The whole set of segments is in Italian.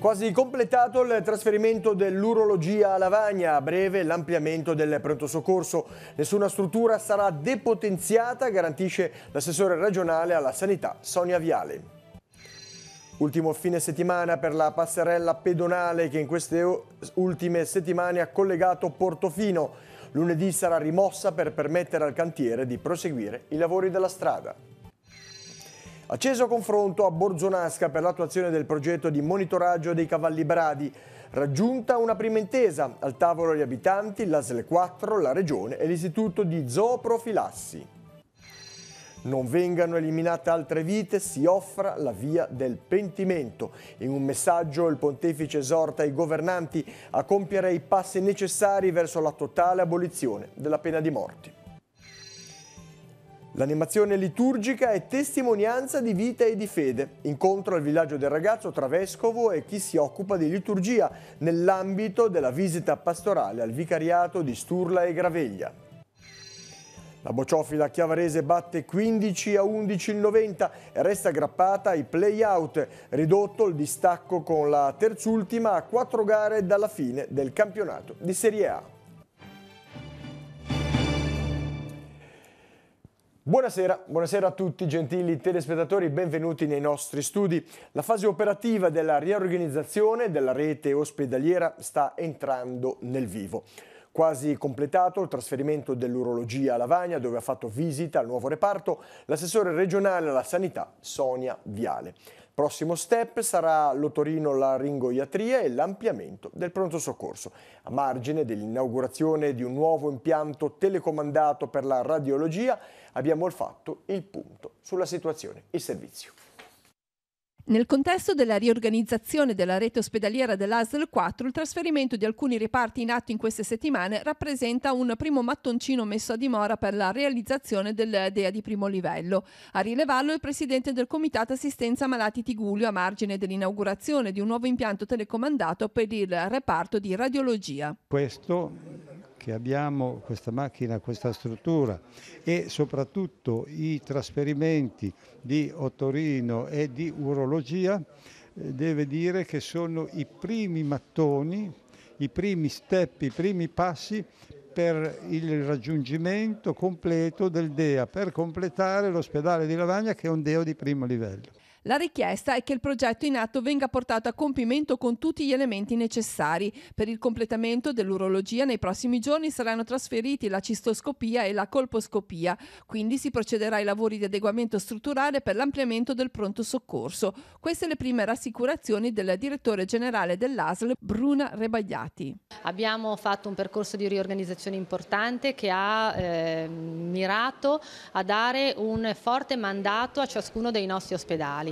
Quasi completato il trasferimento dell'urologia a Lavagna, a breve l'ampliamento del pronto soccorso. Nessuna struttura sarà depotenziata, garantisce l'assessore regionale alla sanità Sonia Viale. Ultimo fine settimana per la passerella pedonale che in queste ultime settimane ha collegato Portofino. Lunedì sarà rimossa per permettere al cantiere di proseguire i lavori della strada. Acceso confronto a Borzonasca per l'attuazione del progetto di monitoraggio dei cavalli bradi. Raggiunta una prima intesa, al tavolo gli abitanti, l'ASL 4, la Regione e l'Istituto di Zooprofilassi. Non vengano eliminate altre vite, si offra la via del pentimento. In un messaggio il pontefice esorta i governanti a compiere i passi necessari verso la totale abolizione della pena di morte. L'animazione liturgica è testimonianza di vita e di fede. Incontro al villaggio del ragazzo tra vescovo e chi si occupa di liturgia nell'ambito della visita pastorale al vicariato di Sturla e Graveglia. La bocciofila chiavarese batte 15-11 il 90 e resta aggrappata ai play-out, ridotto il distacco con la terzultima a 4 gare dalla fine del campionato di Serie A. Buonasera a tutti gentili telespettatori, benvenuti nei nostri studi. La fase operativa della riorganizzazione della rete ospedaliera sta entrando nel vivo. Quasi completato il trasferimento dell'urologia a Lavagna, dove ha fatto visita al nuovo reparto l'assessore regionale alla sanità Sonia Viale. Prossimo step sarà l'otorino-laringoiatria e l'ampliamento del pronto soccorso. A margine dell'inaugurazione di un nuovo impianto telecomandato per la radiologia abbiamo fatto il punto sulla situazione e servizio. Nel contesto della riorganizzazione della rete ospedaliera dell'ASL 4, il trasferimento di alcuni reparti in atto in queste settimane rappresenta un primo mattoncino messo a dimora per la realizzazione del DEA di primo livello. A rilevarlo il presidente del Comitato Assistenza Malati Tigullio a margine dell'inaugurazione di un nuovo impianto telecomandato per il reparto di radiologia. Che abbiamo questa macchina, questa struttura e soprattutto i trasferimenti di otorino e di urologia, deve dire che sono i primi mattoni, i primi step, i primi passi per il raggiungimento completo del DEA, per completare l'ospedale di Lavagna che è un DEA di primo livello. La richiesta è che il progetto in atto venga portato a compimento con tutti gli elementi necessari. Per il completamento dell'urologia nei prossimi giorni saranno trasferiti la cistoscopia e la colposcopia, quindi si procederà ai lavori di adeguamento strutturale per l'ampliamento del pronto soccorso. Queste le prime rassicurazioni del direttore generale dell'ASL, Bruna Rebagliati. Abbiamo fatto un percorso di riorganizzazione importante che ha mirato a dare un forte mandato a ciascuno dei nostri ospedali.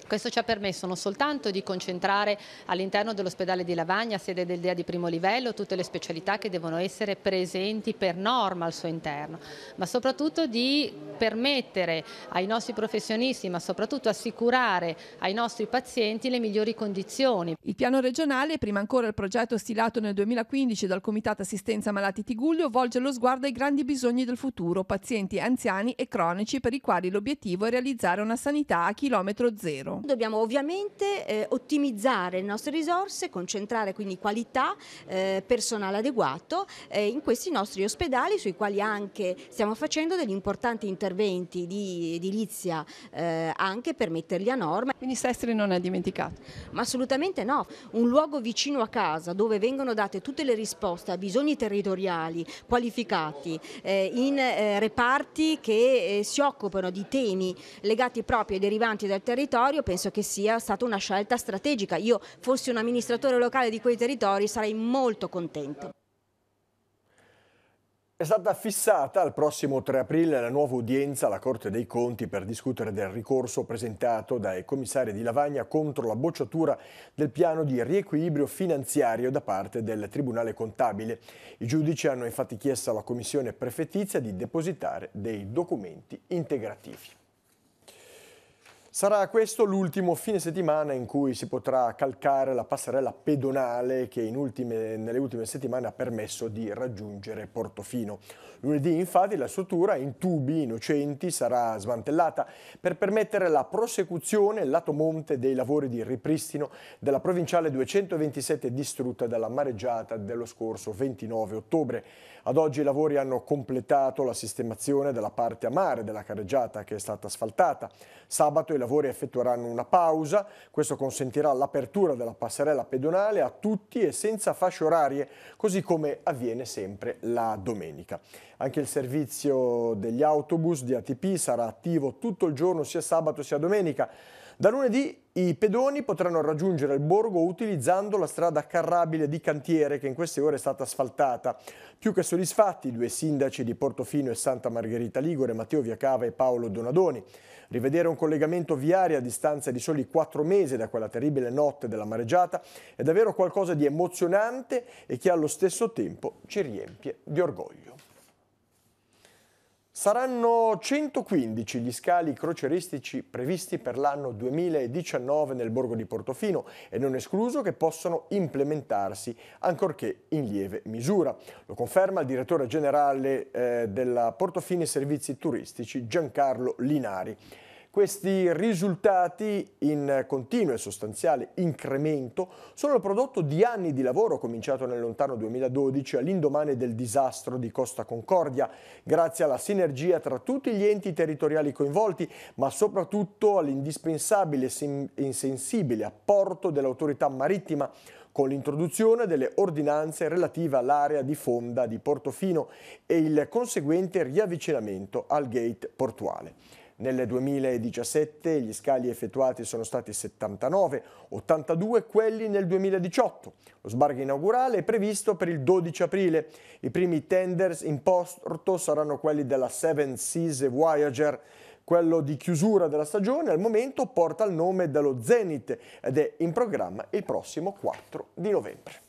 Questo ci ha permesso non soltanto di concentrare all'interno dell'ospedale di Lavagna, sede del DEA di primo livello, tutte le specialità che devono essere presenti per norma al suo interno, ma soprattutto di permettere ai nostri professionisti, ma soprattutto assicurare ai nostri pazienti le migliori condizioni. Il piano regionale, prima ancora il progetto stilato nel 2015 dal Comitato Assistenza Malati Tigullio, volge lo sguardo ai grandi bisogni del futuro, pazienti anziani e cronici per i quali l'obiettivo è realizzare una sanità a chilometro zero. Dobbiamo ovviamente ottimizzare le nostre risorse, concentrare quindi qualità, personale adeguato in questi nostri ospedali, sui quali anche stiamo facendo degli importanti interventi di edilizia anche per metterli a norma. Quindi Sestri non è dimenticato? Ma assolutamente no, un luogo vicino a casa dove vengono date tutte le risposte a bisogni territoriali qualificati in reparti che si occupano di temi legati proprio ai derivanti dal territorio. Penso che sia stata una scelta strategica. Io fossi un amministratore locale di quei territori sarei molto contento. È stata fissata al prossimo 3 aprile la nuova udienza alla Corte dei Conti per discutere del ricorso presentato dai commissari di Lavagna contro la bocciatura del piano di riequilibrio finanziario da parte del Tribunale Contabile. I giudici hanno infatti chiesto alla Commissione prefettizia di depositare dei documenti integrativi. Sarà questo l'ultimo fine settimana in cui si potrà calcare la passerella pedonale che nelle ultime settimane ha permesso di raggiungere Portofino. Lunedì infatti la struttura in tubi innocenti sarà smantellata per permettere la prosecuzione lato monte dei lavori di ripristino della provinciale 227 distrutta dalla mareggiata dello scorso 29 ottobre. Ad oggi i lavori hanno completato la sistemazione della parte a mare della carreggiata che è stata asfaltata. Sabato i lavori effettueranno una pausa, questo consentirà l'apertura della passerella pedonale a tutti e senza fasce orarie, così come avviene sempre la domenica. Anche il servizio degli autobus di ATP sarà attivo tutto il giorno, sia sabato sia domenica. Da lunedì i pedoni potranno raggiungere il borgo utilizzando la strada carrabile di cantiere che in queste ore è stata asfaltata. Più che soddisfatti i due sindaci di Portofino e Santa Margherita Ligure, Matteo Viacava e Paolo Donadoni. Rivedere un collegamento viario a distanza di soli 4 mesi da quella terribile notte della mareggiata è davvero qualcosa di emozionante e che allo stesso tempo ci riempie di orgoglio. Saranno 115 gli scali crocieristici previsti per l'anno 2019 nel borgo di Portofino e non escluso che possano implementarsi, ancorché in lieve misura. Lo conferma il direttore generale della Portofino Servizi Turistici Giancarlo Linari. Questi risultati in continuo e sostanziale incremento sono il prodotto di anni di lavoro cominciato nel lontano 2012 all'indomani del disastro di Costa Concordia, grazie alla sinergia tra tutti gli enti territoriali coinvolti, ma soprattutto all'indispensabile e insensibile apporto dell'autorità marittima con l'introduzione delle ordinanze relative all'area di fonda di Portofino e il conseguente riavvicinamento al gate portuale. Nel 2017 gli scali effettuati sono stati 79, 82 quelli nel 2018. Lo sbarco inaugurale è previsto per il 12 aprile. I primi tenders in porto saranno quelli della Seven Seas Voyager. Quello di chiusura della stagione al momento porta il nome dello Zenith ed è in programma il prossimo 4 di novembre.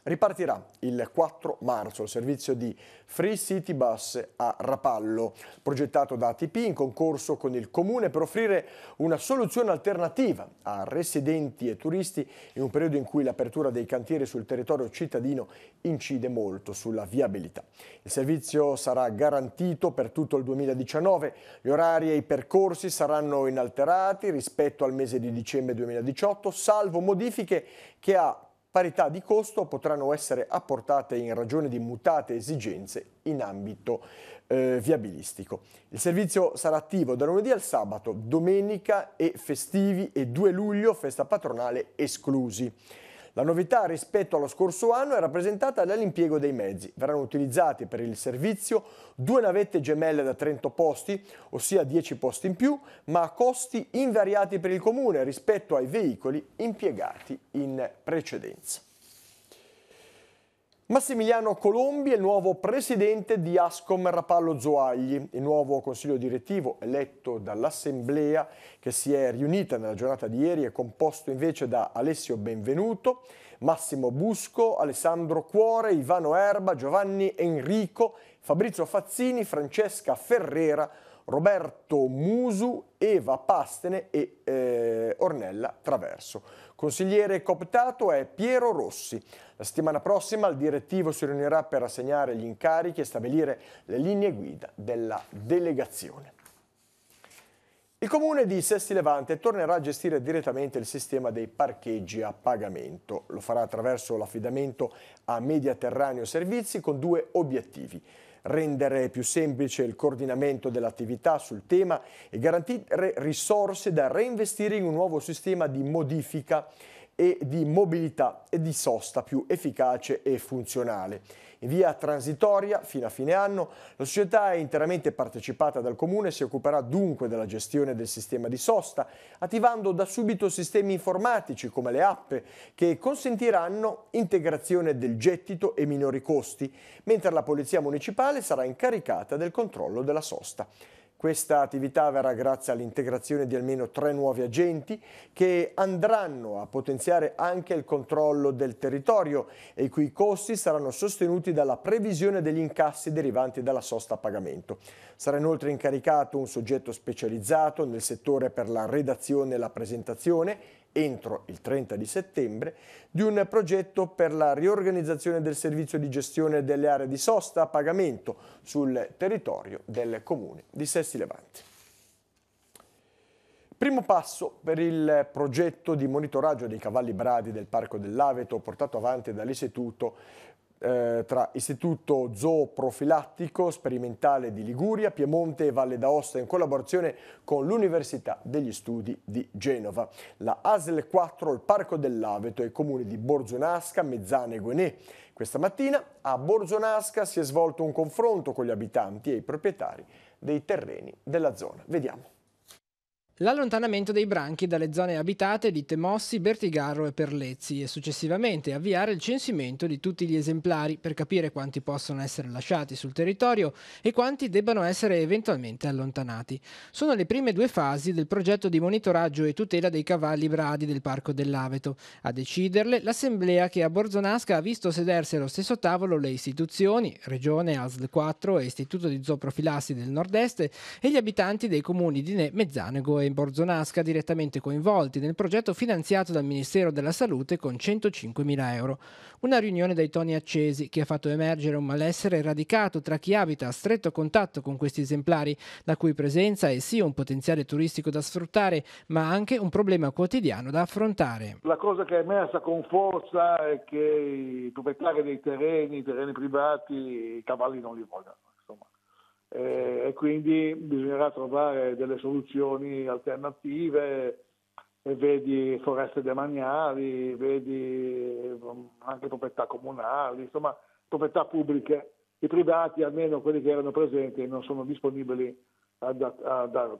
Ripartirà il 4 marzo il servizio di Free City Bus a Rapallo, progettato da ATP in concorso con il Comune per offrire una soluzione alternativa a residenti e turisti in un periodo in cui l'apertura dei cantieri sul territorio cittadino incide molto sulla viabilità. Il servizio sarà garantito per tutto il 2019, gli orari e i percorsi saranno inalterati rispetto al mese di dicembre 2018, salvo modifiche che a parità di costo potranno essere apportate in ragione di mutate esigenze in ambito viabilistico. Il servizio sarà attivo da lunedì al sabato, domenica e festivi e 2 luglio, festa patronale esclusi. La novità rispetto allo scorso anno è rappresentata dall'impiego dei mezzi. Verranno utilizzati per il servizio 2 navette gemelle da 30 posti, ossia 10 posti in più, ma a costi invariati per il Comune rispetto ai veicoli impiegati in precedenza. Massimiliano Colombi è il nuovo presidente di Ascom Rapallo Zoagli. Il nuovo consiglio direttivo eletto dall'Assemblea, che si è riunita nella giornata di ieri, è composto invece da Alessio Benvenuto, Massimo Busco, Alessandro Cuore, Ivano Erba, Giovanni Enrico, Fabrizio Fazzini, Francesca Ferrera, Roberto Musu, Eva Pastene e Ornella Traverso. Consigliere cooptato è Piero Rossi. La settimana prossima il direttivo si riunirà per assegnare gli incarichi e stabilire le linee guida della delegazione. Il Comune di Sesti Levante tornerà a gestire direttamente il sistema dei parcheggi a pagamento. Lo farà attraverso l'affidamento a Mediaterraneo Servizi con 2 obiettivi: rendere più semplice il coordinamento dell'attività sul tema e garantire risorse da reinvestire in un nuovo sistema di modifica e di mobilità e di sosta più efficace e funzionale. In via transitoria, fino a fine anno, la società è interamente partecipata dal Comune e si occuperà dunque della gestione del sistema di sosta, attivando da subito sistemi informatici come le app che consentiranno integrazione del gettito e minori costi, mentre la Polizia Municipale sarà incaricata del controllo della sosta. Questa attività avverrà grazie all'integrazione di almeno 3 nuovi agenti che andranno a potenziare anche il controllo del territorio e i cui costi saranno sostenuti dalla previsione degli incassi derivanti dalla sosta a pagamento. Sarà inoltre incaricato un soggetto specializzato nel settore per la redazione e la presentazione entro il 30 di settembre, di un progetto per la riorganizzazione del servizio di gestione delle aree di sosta a pagamento sul territorio del comune di Sesti Levante. Primo passo per il progetto di monitoraggio dei cavalli bradi del Parco dell'Aveto portato avanti dall'Istituto tra Istituto Zooprofilattico Sperimentale di Liguria, Piemonte e Valle d'Aosta in collaborazione con l'Università degli Studi di Genova. La ASL 4, il Parco dell'Aveto e i comuni di Borzonasca, Mezzane e Guenè. Questa mattina a Borzonasca si è svolto un confronto con gli abitanti e i proprietari dei terreni della zona. Vediamo. L'allontanamento dei branchi dalle zone abitate di Temossi, Bertigarro e Perlezzi e successivamente avviare il censimento di tutti gli esemplari per capire quanti possono essere lasciati sul territorio e quanti debbano essere eventualmente allontanati. Sono le prime 2 fasi del progetto di monitoraggio e tutela dei cavalli bradi del Parco dell'Aveto. A deciderle l'assemblea che a Borzonasca ha visto sedersi allo stesso tavolo le istituzioni, Regione, ASL 4 e Istituto di Zooprofilassi del Nord-Est e gli abitanti dei comuni di Mezzanego e Borzonasca direttamente coinvolti nel progetto finanziato dal Ministero della Salute con 105.000 euro. Una riunione dai toni accesi che ha fatto emergere un malessere radicato tra chi abita a stretto contatto con questi esemplari, la cui presenza è sì un potenziale turistico da sfruttare, ma anche un problema quotidiano da affrontare. La cosa che è emersa con forza è che i proprietari dei terreni privati, i cavalli non li vogliono, insomma. E quindi bisognerà trovare delle soluzioni alternative, vedi foreste demaniali, vedi anche proprietà comunali, insomma proprietà pubbliche. I privati, almeno quelli che erano presenti, non sono disponibili a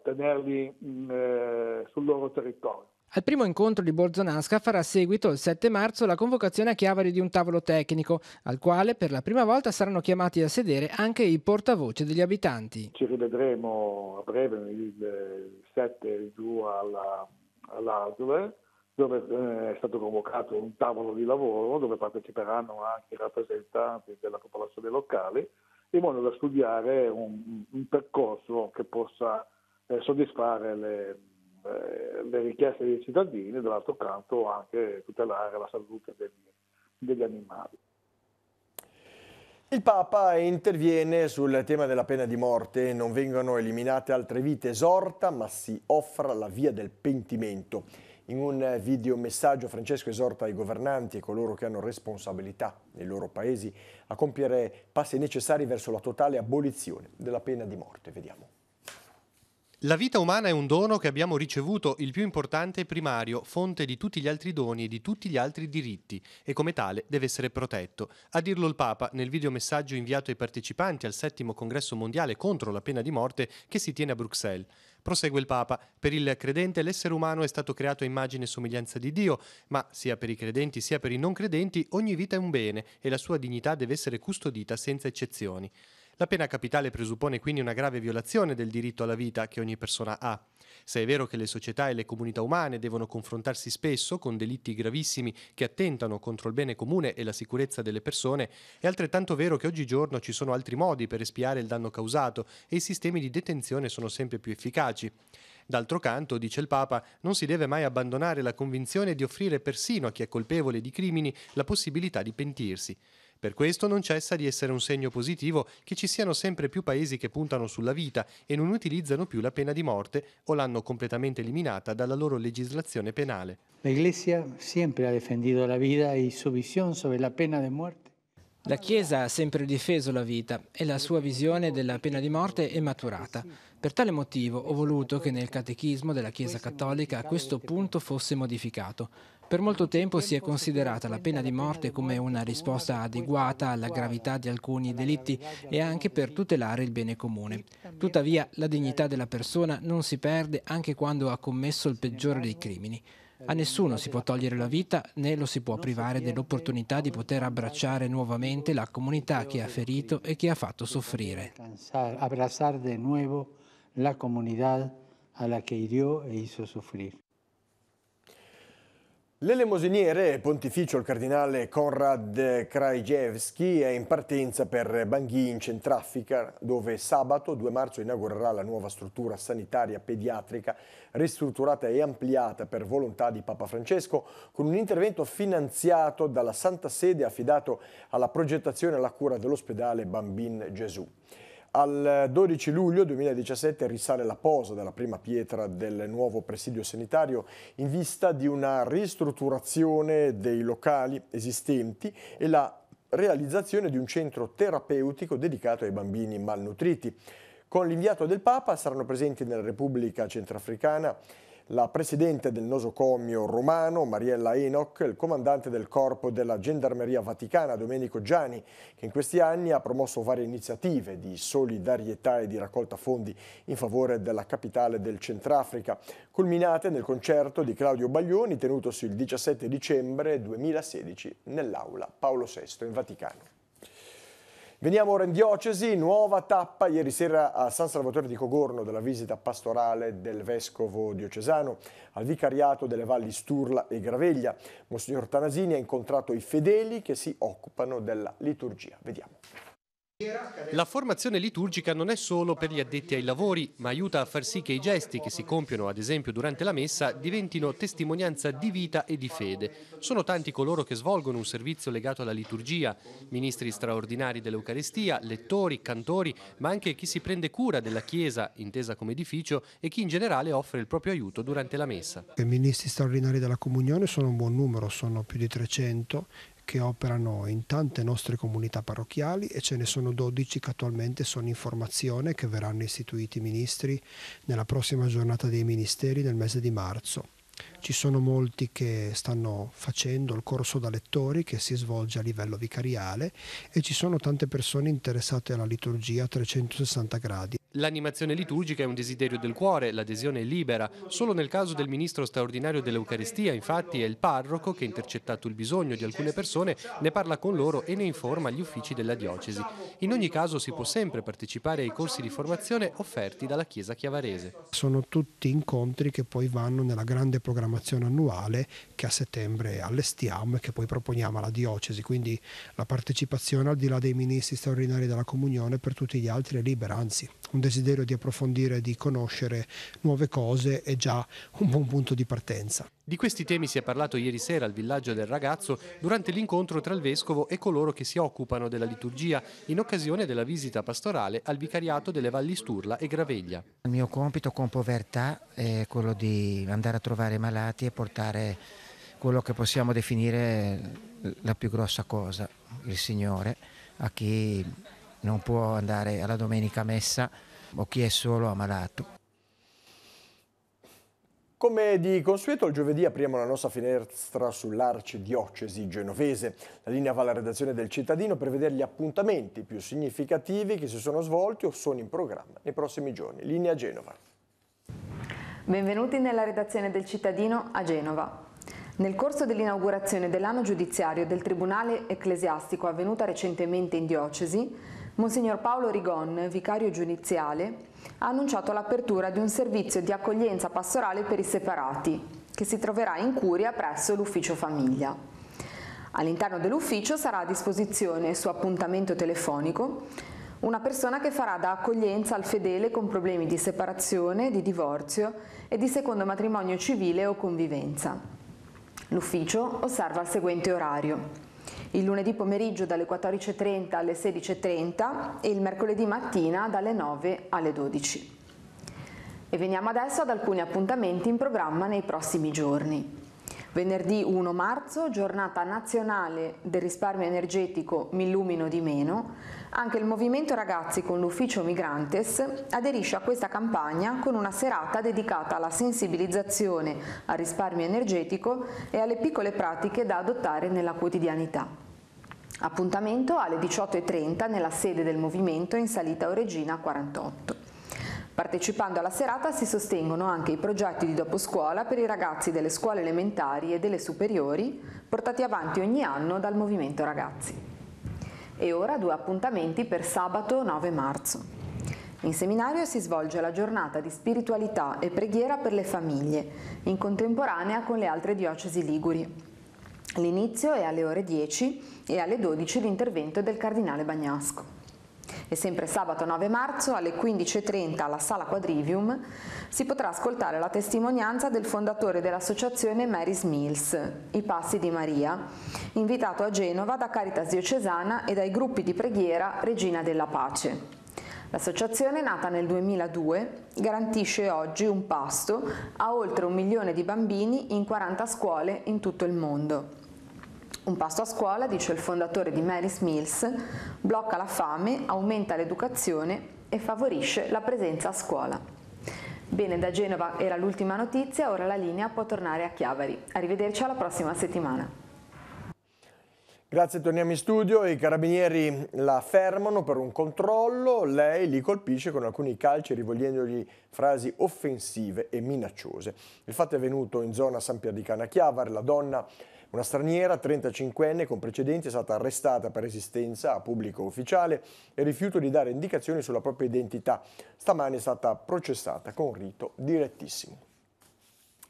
tenerli sul loro territorio. Al primo incontro di Borzonasca farà seguito il 7 marzo la convocazione a Chiavari di un tavolo tecnico, al quale per la prima volta saranno chiamati a sedere anche i portavoce degli abitanti. Ci rivedremo a breve il 7 giù all'ASL, dove è stato convocato un tavolo di lavoro dove parteciperanno anche i rappresentanti della popolazione locale, in modo da studiare un percorso che possa soddisfare le richieste dei cittadini e dall'altro canto anche tutelare la salute degli animali. Il Papa interviene sul tema della pena di morte. Non vengono eliminate altre vite, esorta, ma si offra la via del pentimento. In un videomessaggio Francesco esorta i governanti e coloro che hanno responsabilità nei loro paesi a compiere passi necessari verso la totale abolizione della pena di morte. Vediamo. La vita umana è un dono che abbiamo ricevuto, il più importante e primario, fonte di tutti gli altri doni e di tutti gli altri diritti, e come tale deve essere protetto. A dirlo il Papa nel videomessaggio inviato ai partecipanti al 7° congresso mondiale contro la pena di morte che si tiene a Bruxelles. Prosegue il Papa: per il credente l'essere umano è stato creato a immagine e somiglianza di Dio, ma sia per i credenti sia per i non credenti ogni vita è un bene e la sua dignità deve essere custodita senza eccezioni. La pena capitale presuppone quindi una grave violazione del diritto alla vita che ogni persona ha. Se è vero che le società e le comunità umane devono confrontarsi spesso con delitti gravissimi che attentano contro il bene comune e la sicurezza delle persone, è altrettanto vero che oggigiorno ci sono altri modi per espiare il danno causato e i sistemi di detenzione sono sempre più efficaci. D'altro canto, dice il Papa, non si deve mai abbandonare la convinzione di offrire persino a chi è colpevole di crimini la possibilità di pentirsi. Per questo non cessa di essere un segno positivo che ci siano sempre più paesi che puntano sulla vita e non utilizzano più la pena di morte o l'hanno completamente eliminata dalla loro legislazione penale. La Iglesia sempre ha defendido la vida y su visión sobre la pena de muerte. La Chiesa ha sempre difeso la vita e la sua visione della pena di morte è maturata. Per tale motivo ho voluto che nel catechismo della Chiesa Cattolica questo punto fosse modificato. Per molto tempo si è considerata la pena di morte come una risposta adeguata alla gravità di alcuni delitti e anche per tutelare il bene comune. Tuttavia, la dignità della persona non si perde anche quando ha commesso il peggiore dei crimini. A nessuno si può togliere la vita né lo si può privare dell'opportunità di poter abbracciare nuovamente la comunità che ha ferito e che ha fatto soffrire. Abbracciare di nuovo la comunidad a la que hirió e hizo sufrir. L'elemosiniere pontificio il cardinale Konrad Krajewski è in partenza per Bangui in Centrafrica, dove sabato 2 marzo inaugurerà la nuova struttura sanitaria pediatrica ristrutturata e ampliata per volontà di Papa Francesco, con un intervento finanziato dalla Santa Sede affidato alla progettazione e alla cura dell'ospedale Bambin Gesù. Al 12 luglio 2017 risale la posa della prima pietra del nuovo presidio sanitario in vista di una ristrutturazione dei locali esistenti e la realizzazione di un centro terapeutico dedicato ai bambini malnutriti. Con l'inviato del Papa saranno presenti nella Repubblica Centrafricana la presidente del nosocomio romano, Mariella Enoch, il comandante del corpo della Gendarmeria Vaticana, Domenico Gianni, che in questi anni ha promosso varie iniziative di solidarietà e di raccolta fondi in favore della capitale del Centrafrica, culminate nel concerto di Claudio Baglioni tenutosi il 17 dicembre 2016 nell'aula Paolo VI in Vaticano. Veniamo ora in diocesi, nuova tappa ieri sera a San Salvatore di Cogorno della visita pastorale del vescovo diocesano al vicariato delle valli Sturla e Graveglia. Monsignor Tanasini ha incontrato i fedeli che si occupano della liturgia. Vediamo. La formazione liturgica non è solo per gli addetti ai lavori, ma aiuta a far sì che i gesti che si compiono, ad esempio durante la messa, diventino testimonianza di vita e di fede. Sono tanti coloro che svolgono un servizio legato alla liturgia, ministri straordinari dell'Eucaristia, lettori, cantori, ma anche chi si prende cura della Chiesa, intesa come edificio, e chi in generale offre il proprio aiuto durante la messa. I ministri straordinari della Comunione sono un buon numero, sono più di 300, che operano in tante nostre comunità parrocchiali e ce ne sono 12 che attualmente sono in formazione, che verranno istituiti ministri nella prossima giornata dei ministeri nel mese di marzo. Ci sono molti che stanno facendo il corso da lettori che si svolge a livello vicariale e ci sono tante persone interessate alla liturgia a 360 gradi. L'animazione liturgica è un desiderio del cuore, l'adesione è libera. Solo nel caso del ministro straordinario dell'Eucaristia, infatti, è il parroco che, intercettato il bisogno di alcune persone, ne parla con loro e ne informa gli uffici della diocesi. In ogni caso si può sempre partecipare ai corsi di formazione offerti dalla Chiesa chiavarese. Sono tutti incontri che poi vanno nella grande programmazione annuale che a settembre allestiamo e che poi proponiamo alla diocesi, quindi la partecipazione al di là dei ministri straordinari della Comunione per tutti gli altri è libera, anzi un desiderio di approfondire, di conoscere nuove cose è già un buon punto di partenza. Di questi temi si è parlato ieri sera al Villaggio del Ragazzo durante l'incontro tra il Vescovo e coloro che si occupano della liturgia in occasione della visita pastorale al vicariato delle Valli Sturla e Graveglia. Il mio compito con povertà è quello di andare a trovare i malati e portare quello che possiamo definire la più grossa cosa, il Signore, a chi non può andare alla domenica messa o chi è solo ammalato. Come di consueto, il giovedì apriamo la nostra finestra sull'arcidiocesi genovese. La linea va alla redazione del Cittadino per vedere gli appuntamenti più significativi che si sono svolti o sono in programma nei prossimi giorni. Linea Genova. Benvenuti nella redazione del Cittadino a Genova. Nel corso dell'inaugurazione dell'anno giudiziario del Tribunale Ecclesiastico avvenuta recentemente in diocesi, Monsignor Paolo Rigon, vicario giudiziale, ha annunciato l'apertura di un servizio di accoglienza pastorale per i separati, che si troverà in curia presso l'ufficio famiglia. All'interno dell'ufficio sarà a disposizione su appuntamento telefonico una persona che farà da accoglienza al fedele con problemi di separazione, di divorzio e di secondo matrimonio civile o convivenza. L'ufficio osserva il seguente orario: il lunedì pomeriggio dalle 14:30 alle 16:30 e il mercoledì mattina dalle 9 alle 12. E veniamo adesso ad alcuni appuntamenti in programma nei prossimi giorni. Venerdì 1 marzo, giornata nazionale del risparmio energetico Mi illumino di meno. Anche il Movimento Ragazzi con l'Ufficio Migrantes aderisce a questa campagna con una serata dedicata alla sensibilizzazione al risparmio energetico e alle piccole pratiche da adottare nella quotidianità. Appuntamento alle 18:30 nella sede del movimento in Salita Oregina 48. Partecipando alla serata si sostengono anche i progetti di doposcuola per i ragazzi delle scuole elementari e delle superiori, portati avanti ogni anno dal Movimento Ragazzi. E ora 2 appuntamenti per sabato 9 marzo. In seminario si svolge la giornata di spiritualità e preghiera per le famiglie, in contemporanea con le altre diocesi liguri. L'inizio è alle ore 10 e alle 12 l'intervento del Cardinale Bagnasco. E sempre sabato 9 marzo alle 15:30 alla Sala Quadrivium si potrà ascoltare la testimonianza del fondatore dell'associazione Mary's Meals, I Passi di Maria, invitato a Genova da Caritas Diocesana e dai gruppi di preghiera Regina della Pace. L'associazione, nata nel 2002, garantisce oggi un pasto a oltre 1 milione di bambini in 40 scuole in tutto il mondo. Un pasto a scuola, dice il fondatore di Mary's Meals, blocca la fame, aumenta l'educazione e favorisce la presenza a scuola. Bene, da Genova era l'ultima notizia, ora la linea può tornare a Chiavari. Arrivederci alla prossima settimana. Grazie, torniamo in studio. I carabinieri la fermano per un controllo, lei li colpisce con alcuni calci rivolgendogli frasi offensive e minacciose. Il fatto è avvenuto in zona San Pier di Cana Chiavari. La donna, una straniera, 35enne, con precedenti, è stata arrestata per resistenza a pubblico ufficiale e rifiuto di dare indicazioni sulla propria identità. Stamani è stata processata con rito direttissimo.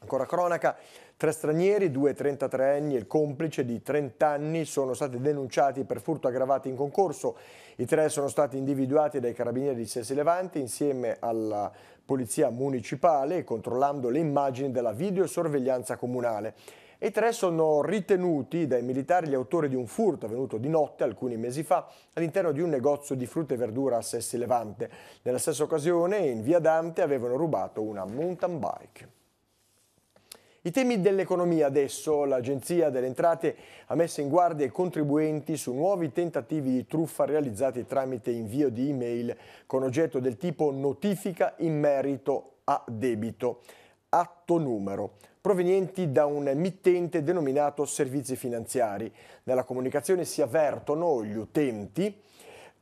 Ancora cronaca, 3 stranieri, 2 33enni e il complice di 30 anni sono stati denunciati per furto aggravato in concorso. I 3 sono stati individuati dai carabinieri di Sessi Levante insieme alla polizia municipale, controllando le immagini della videosorveglianza comunale. E i 3 sono ritenuti dai militari gli autori di un furto avvenuto di notte alcuni mesi fa all'interno di un negozio di frutta e verdura a Sessi Levante. Nella stessa occasione, in via Dante, avevano rubato una mountain bike. I temi dell'economia adesso. L'Agenzia delle Entrate ha messo in guardia i contribuenti su nuovi tentativi di truffa realizzati tramite invio di email con oggetto del tipo notifica in merito a debito, atto numero, provenienti da un emittente denominato servizi finanziari. Nella comunicazione si avvertono gli utenti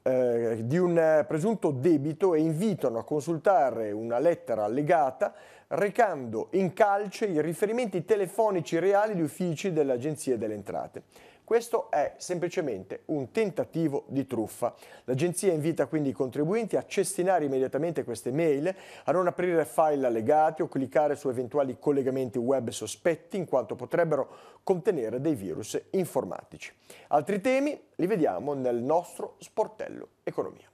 di un presunto debito e invitano a consultare una lettera allegata recando in calce i riferimenti telefonici reali di uffici dell'Agenzia delle Entrate. Questo è semplicemente un tentativo di truffa. L'Agenzia invita quindi i contribuenti a cestinare immediatamente queste mail, a non aprire file allegati o cliccare su eventuali collegamenti web sospetti, in quanto potrebbero contenere dei virus informatici. Altri temi li vediamo nel nostro sportello Economia.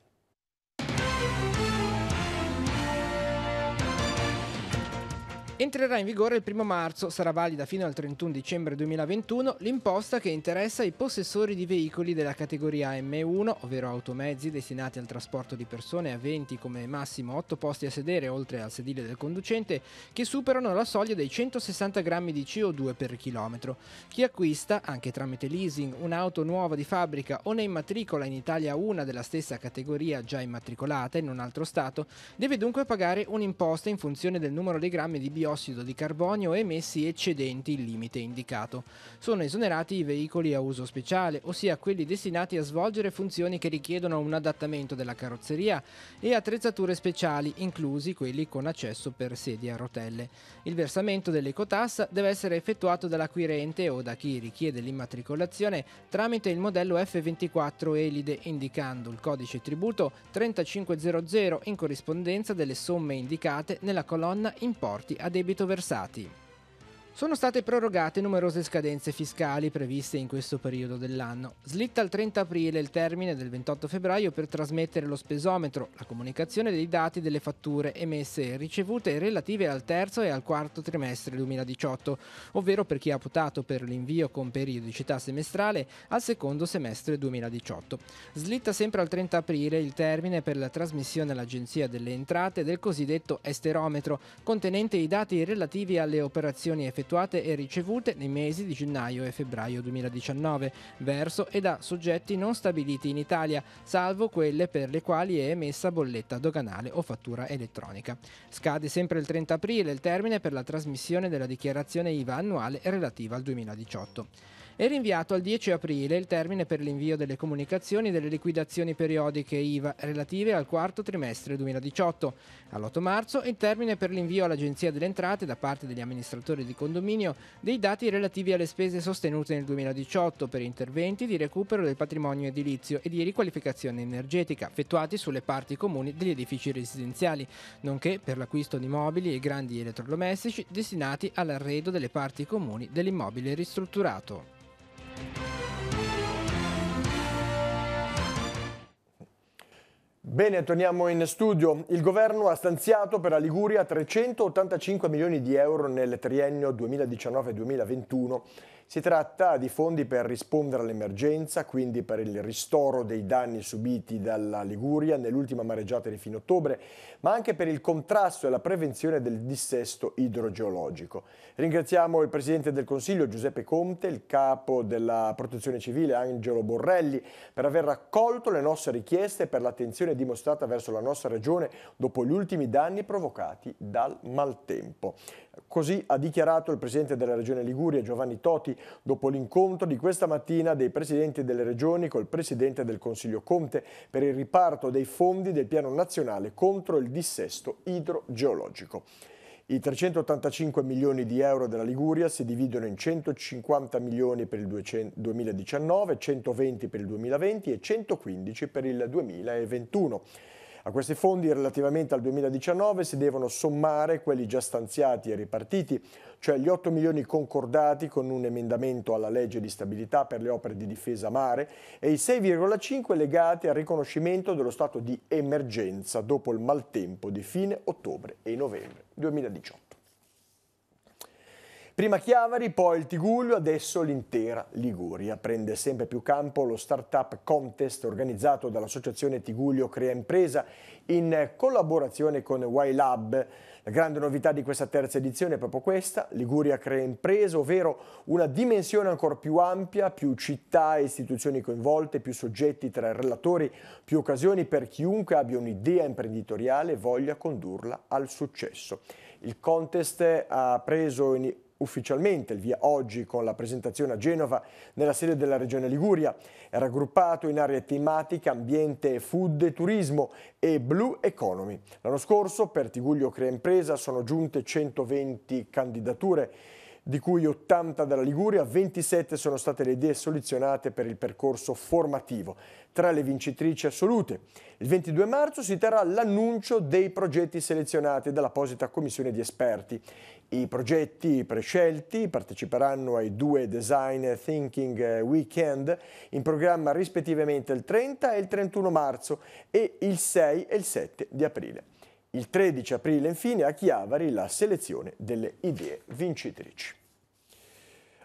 Entrerà in vigore il 1 marzo, sarà valida fino al 31 dicembre 2021, l'imposta che interessa i possessori di veicoli della categoria M1, ovvero automezzi destinati al trasporto di persone aventi come massimo 8 posti a sedere oltre al sedile del conducente, che superano la soglia dei 160 grammi di CO2 per chilometro. Chi acquista, anche tramite leasing, un'auto nuova di fabbrica o ne immatricola in Italia una della stessa categoria già immatricolata in un altro stato, deve dunque pagare un'imposta in funzione del numero dei grammi di biossido di carbonio emessi eccedenti il limite indicato. Sono esonerati i veicoli a uso speciale, ossia quelli destinati a svolgere funzioni che richiedono un adattamento della carrozzeria e attrezzature speciali, inclusi quelli con accesso per sedie a rotelle. Il versamento dell'ecotassa deve essere effettuato dall'acquirente o da chi richiede l'immatricolazione tramite il modello F24 Elide, indicando il codice tributo 3500 in corrispondenza delle somme indicate nella colonna Importi a debito versati. Sono state prorogate numerose scadenze fiscali previste in questo periodo dell'anno. Slitta al 30 aprile il termine del 28 febbraio per trasmettere lo spesometro, la comunicazione dei dati delle fatture emesse e ricevute relative al terzo e al quarto trimestre 2018, ovvero per chi ha optato per l'invio con periodicità semestrale al secondo semestre 2018. Slitta sempre al 30 aprile il termine per la trasmissione all'Agenzia delle Entrate del cosiddetto esterometro, contenente i dati relativi alle operazioni effettuate e ricevute nei mesi di gennaio e febbraio 2019 verso e da soggetti non stabiliti in Italia, salvo quelle per le quali è emessa bolletta doganale o fattura elettronica. Scade sempre il 30 aprile il termine per la trasmissione della dichiarazione IVA annuale relativa al 2018. È rinviato al 10 aprile il termine per l'invio delle comunicazioni delle liquidazioni periodiche IVA relative al quarto trimestre 2018. All'8 marzo il termine per l'invio all'Agenzia delle Entrate da parte degli amministratori di condominio dei dati relativi alle spese sostenute nel 2018 per interventi di recupero del patrimonio edilizio e di riqualificazione energetica effettuati sulle parti comuni degli edifici residenziali, nonché per l'acquisto di mobili e grandi elettrodomestici destinati all'arredo delle parti comuni dell'immobile ristrutturato. Bene, torniamo in studio. Il governo ha stanziato per la Liguria 385 milioni di euro nel triennio 2019-2021. Si tratta di fondi per rispondere all'emergenza, quindi per il ristoro dei danni subiti dalla Liguria nell'ultima mareggiata di fine ottobre, ma anche per il contrasto e la prevenzione del dissesto idrogeologico. Ringraziamo il Presidente del Consiglio Giuseppe Conte, il Capo della Protezione Civile Angelo Borrelli per aver raccolto le nostre richieste e per l'attenzione dimostrata verso la nostra regione dopo gli ultimi danni provocati dal maltempo. Così ha dichiarato il Presidente della Regione Liguria Giovanni Toti dopo l'incontro di questa mattina dei Presidenti delle Regioni col Presidente del Consiglio Conte per il riparto dei fondi del Piano Nazionale contro il dissesto idrogeologico. I 385 milioni di euro della Liguria si dividono in 150 milioni per il 2019, 120 per il 2020 e 115 per il 2021. A questi fondi relativamente al 2019 si devono sommare quelli già stanziati e ripartiti, cioè gli 8 milioni concordati con un emendamento alla legge di stabilità per le opere di difesa mare e i 6,5 legati al riconoscimento dello stato di emergenza dopo il maltempo di fine ottobre e novembre 2018. Prima Chiavari, poi il Tigullio, adesso l'intera Liguria. Prende sempre più campo lo Startup Contest organizzato dall'Associazione Tigullio Crea Impresa in collaborazione con Y-Lab. La grande novità di questa terza edizione è proprio questa, Liguria Crea Impresa, ovvero una dimensione ancora più ampia, più città e istituzioni coinvolte, più soggetti tra i relatori, più occasioni per chiunque abbia un'idea imprenditoriale e voglia condurla al successo. Il contest ha preso ufficialmente il via oggi con la presentazione a Genova nella sede della Regione Liguria. È raggruppato in aree tematiche, ambiente, food e turismo e blue economy. L'anno scorso per Tigullio Crea Impresa sono giunte 120 candidature, di cui 80 dalla Liguria, 27 sono state le idee selezionate per il percorso formativo, tra le vincitrici assolute. Il 22 marzo si terrà l'annuncio dei progetti selezionati dall'apposita commissione di esperti. I progetti prescelti parteciperanno ai 2 Design Thinking Weekend in programma rispettivamente il 30 e il 31 marzo e il 6 e il 7 di aprile. Il 13 aprile, infine, a Chiavari la selezione delle idee vincitrici.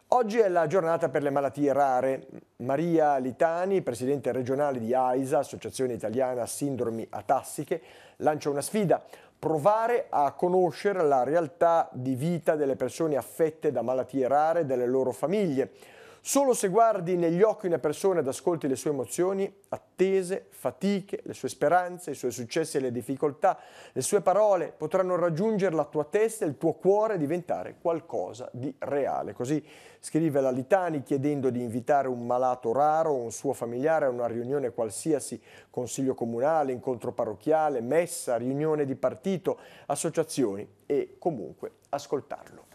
Oggi è la giornata per le malattie rare. Maria Litani, presidente regionale di AISA, Associazione Italiana Sindromi Atassiche, lancia una sfida: provare a conoscere la realtà di vita delle persone affette da malattie rare e delle loro famiglie. Solo se guardi negli occhi una persona ed ascolti le sue emozioni, attese, fatiche, le sue speranze, i suoi successi e le difficoltà, le sue parole potranno raggiungere la tua testa e il tuo cuore e diventare qualcosa di reale. Così scrive la Litani, chiedendo di invitare un malato raro o un suo familiare a una riunione qualsiasi, consiglio comunale, incontro parrocchiale, messa, riunione di partito, associazioni, e comunque ascoltarlo.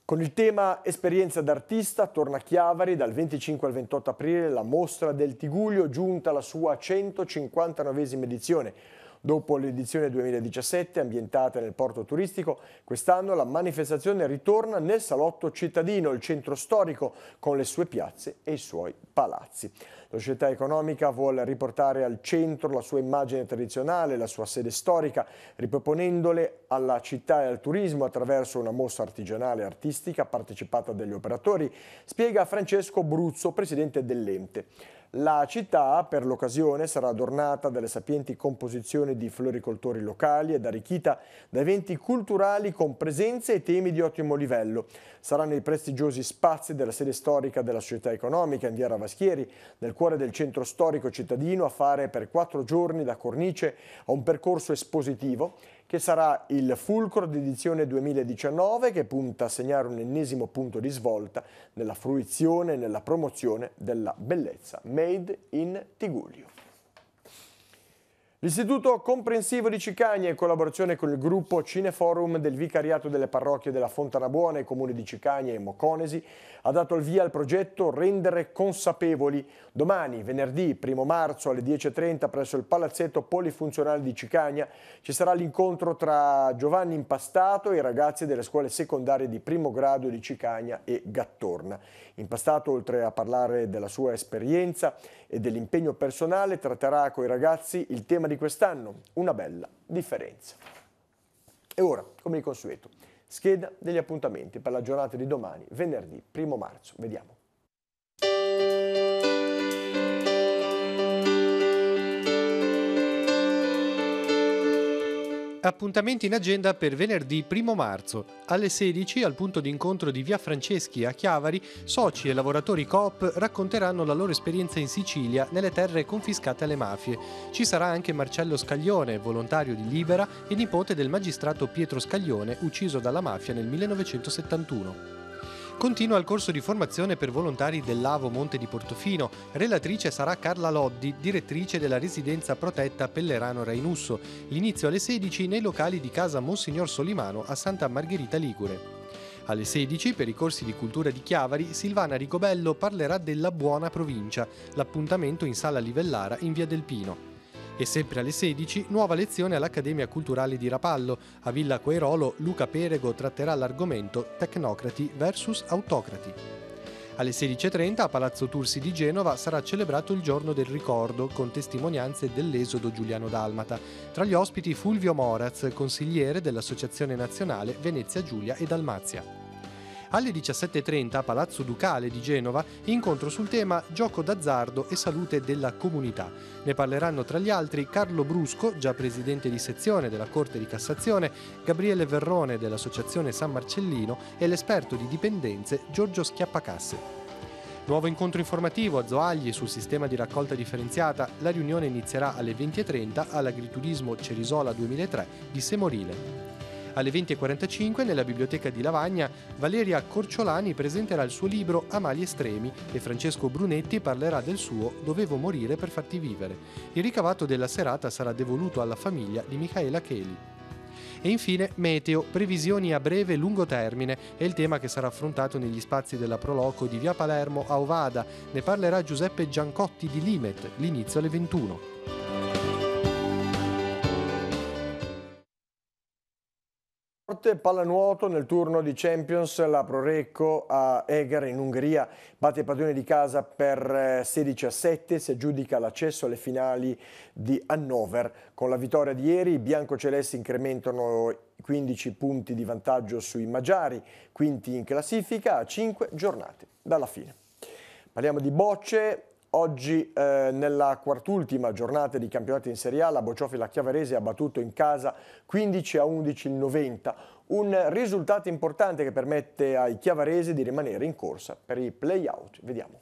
Con il tema Esperienza d'artista torna a Chiavari dal 25 al 28 aprile la Mostra del Tigullio, giunta alla sua 159esima edizione. Dopo l'edizione 2017 ambientata nel porto turistico, quest'anno la manifestazione ritorna nel Salotto Cittadino, il centro storico, con le sue piazze e i suoi palazzi. La società economica vuole riportare al centro la sua immagine tradizionale, la sua sede storica, riproponendole alla città e al turismo attraverso una mostra artigianale e artistica partecipata dagli operatori, spiega Francesco Bruzzo, presidente dell'ente. La città, per l'occasione, sarà adornata dalle sapienti composizioni di floricoltori locali ed arricchita da eventi culturali con presenze e temi di ottimo livello. Saranno i prestigiosi spazi della sede storica della società economica in via Ravaschieri, nel cuore del centro storico cittadino, a fare per 4 giorni da cornice a un percorso espositivo che sarà il fulcro d'edizione 2019 che punta a segnare un ennesimo punto di svolta nella fruizione e nella promozione della bellezza Made in Tigullio. L'Istituto Comprensivo di Cicagna, in collaborazione con il gruppo Cineforum del Vicariato delle Parrocchie della Fontanabuona, i comuni di Cicagna e Moconesi, ha dato il via al progetto Rendere Consapevoli. Domani, venerdì 1 marzo alle 10:30 presso il Palazzetto Polifunzionale di Cicagna ci sarà l'incontro tra Giovanni Impastato e i ragazzi delle scuole secondarie di primo grado di Cicagna e Gattorna. Impastato, oltre a parlare della sua esperienza e dell'impegno personale, tratterà con i ragazzi il tema di quest'anno, una bella differenza. E ora, come di consueto, scheda degli appuntamenti per la giornata di domani, venerdì 1 marzo. Vediamo. Appuntamenti in agenda per venerdì 1 marzo. Alle 16, al punto d'incontro di Via Franceschi a Chiavari, soci e lavoratori Coop racconteranno la loro esperienza in Sicilia nelle terre confiscate alle mafie. Ci sarà anche Marcello Scaglione, volontario di Libera e nipote del magistrato Pietro Scaglione, ucciso dalla mafia nel 1971. Continua il corso di formazione per volontari dell'Avo Monte di Portofino. Relatrice sarà Carla Loddi, direttrice della residenza protetta Pellerano Rainusso. L'inizio alle 16 nei locali di casa Monsignor Solimano a Santa Margherita Ligure. Alle 16, per i corsi di cultura di Chiavari, Silvana Ricobello parlerà della buona provincia. L'appuntamento in Sala Livellara in Via del Pino. E sempre alle 16, nuova lezione all'Accademia Culturale di Rapallo. A Villa Quairolo, Luca Perego tratterà l'argomento Tecnocrati versus Autocrati. Alle 16:30 a Palazzo Tursi di Genova sarà celebrato il Giorno del Ricordo con testimonianze dell'esodo giuliano-dalmata. Tra gli ospiti Fulvio Moraz, consigliere dell'Associazione Nazionale Venezia Giulia e Dalmazia. Alle 17:30 a Palazzo Ducale di Genova, incontro sul tema Gioco d'azzardo e salute della comunità. Ne parleranno tra gli altri Carlo Brusco, già presidente di sezione della Corte di Cassazione, Gabriele Verrone dell'Associazione San Marcellino e l'esperto di dipendenze Giorgio Schiappacasse. Nuovo incontro informativo a Zoagli sul sistema di raccolta differenziata. La riunione inizierà alle 20:30 all'Agriturismo Cerisola 2003 di Semorile. Alle 20:45 nella biblioteca di Lavagna Valeria Corciolani presenterà il suo libro Amali estremi e Francesco Brunetti parlerà del suo Dovevo morire per farti vivere. Il ricavato della serata sarà devoluto alla famiglia di Michaela Cheli. E infine meteo, previsioni a breve e lungo termine è il tema che sarà affrontato negli spazi della Proloco di Via Palermo a Ovada. Ne parlerà Giuseppe Giancotti di Limet, l'inizio alle 21. Pallanuoto nel turno di Champions, la Prorecco a Eger in Ungheria batte i padroni di casa per 16-7, si aggiudica l'accesso alle finali di Hannover. Con la vittoria di ieri i biancocelesti incrementano 15 punti di vantaggio sui magiari, quinti in classifica a 5 giornate dalla fine. Parliamo di bocce. Oggi nella quartultima giornata di campionato in Serie A la Bocciofila Chiavarese ha battuto in casa 15-11 il Noventa, un risultato importante che permette ai chiavaresi di rimanere in corsa per i play-out. Vediamo.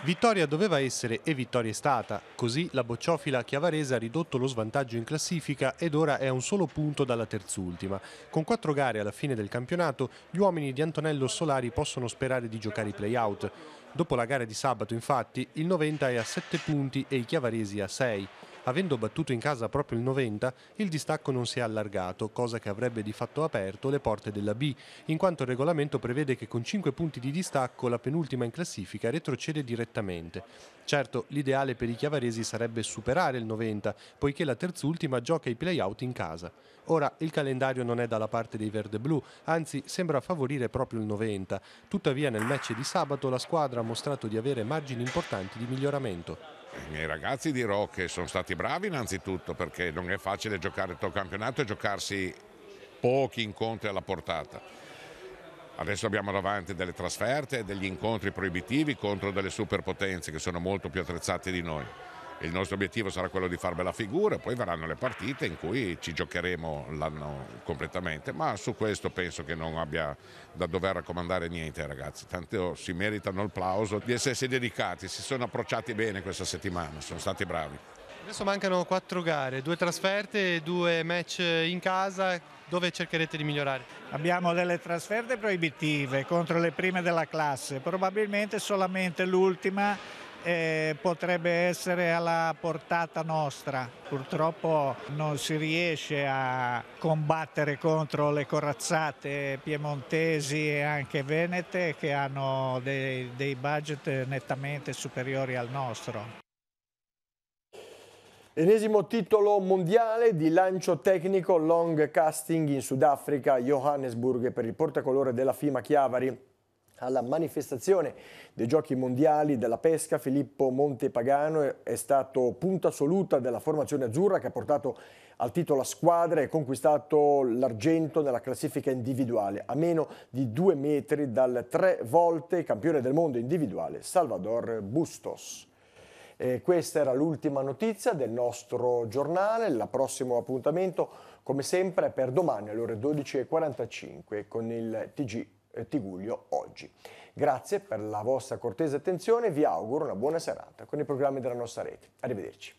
Vittoria doveva essere e vittoria è stata, così la Bocciofila chiavarese ha ridotto lo svantaggio in classifica ed ora è a un solo punto dalla terzultima. Con 4 gare alla fine del campionato, gli uomini di Antonello Solari possono sperare di giocare i play-out. Dopo la gara di sabato, infatti, il Noventa è a 7 punti e i chiavaresi a 6. Avendo battuto in casa proprio il Noventa, il distacco non si è allargato, cosa che avrebbe di fatto aperto le porte della B, in quanto il regolamento prevede che con 5 punti di distacco la penultima in classifica retrocede direttamente. Certo, l'ideale per i chiavaresi sarebbe superare il Noventa, poiché la terzultima gioca i play-out in casa. Ora il calendario non è dalla parte dei verde-blu, anzi sembra favorire proprio il Noventa. Tuttavia nel match di sabato la squadra ha mostrato di avere margini importanti di miglioramento. I miei ragazzi dirò che sono stati bravi innanzitutto, perché non è facile giocare il tuo campionato e giocarsi pochi incontri alla portata. Adesso abbiamo davanti delle trasferte, degli incontri proibitivi contro delle superpotenze che sono molto più attrezzate di noi. Il nostro obiettivo sarà quello di far bella figura, poi verranno le partite in cui ci giocheremo l'anno completamente, ma su questo penso che non abbia da dover raccomandare niente ai ragazzi, tanto si meritano il plauso di essersi dedicati, si sono approcciati bene questa settimana, sono stati bravi. Adesso mancano 4 gare, 2 trasferte e 2 match in casa. Dove cercherete di migliorare? Abbiamo delle trasferte proibitive contro le prime della classe, probabilmente solamente l'ultima potrebbe essere alla portata nostra. Purtroppo non si riesce a combattere contro le corazzate piemontesi e anche venete che hanno dei budget nettamente superiori al nostro. Ennesimo titolo mondiale di lancio tecnico long casting in Sudafrica, Johannesburg, per il portacolore della FIMA Chiavari. Alla manifestazione dei Giochi Mondiali della Pesca, Filippo Montepagano è stato punta assoluta della formazione azzurra, che ha portato al titolo a squadre e conquistato l'argento nella classifica individuale, a meno di 2 metri dal 3 volte campione del mondo individuale Salvador Bustos. E questa era l'ultima notizia del nostro giornale. Il prossimo appuntamento, come sempre, è per domani alle ore 12:45 con il TG Tigullio Oggi. Grazie per la vostra cortese attenzione, vi auguro una buona serata con i programmi della nostra rete. Arrivederci.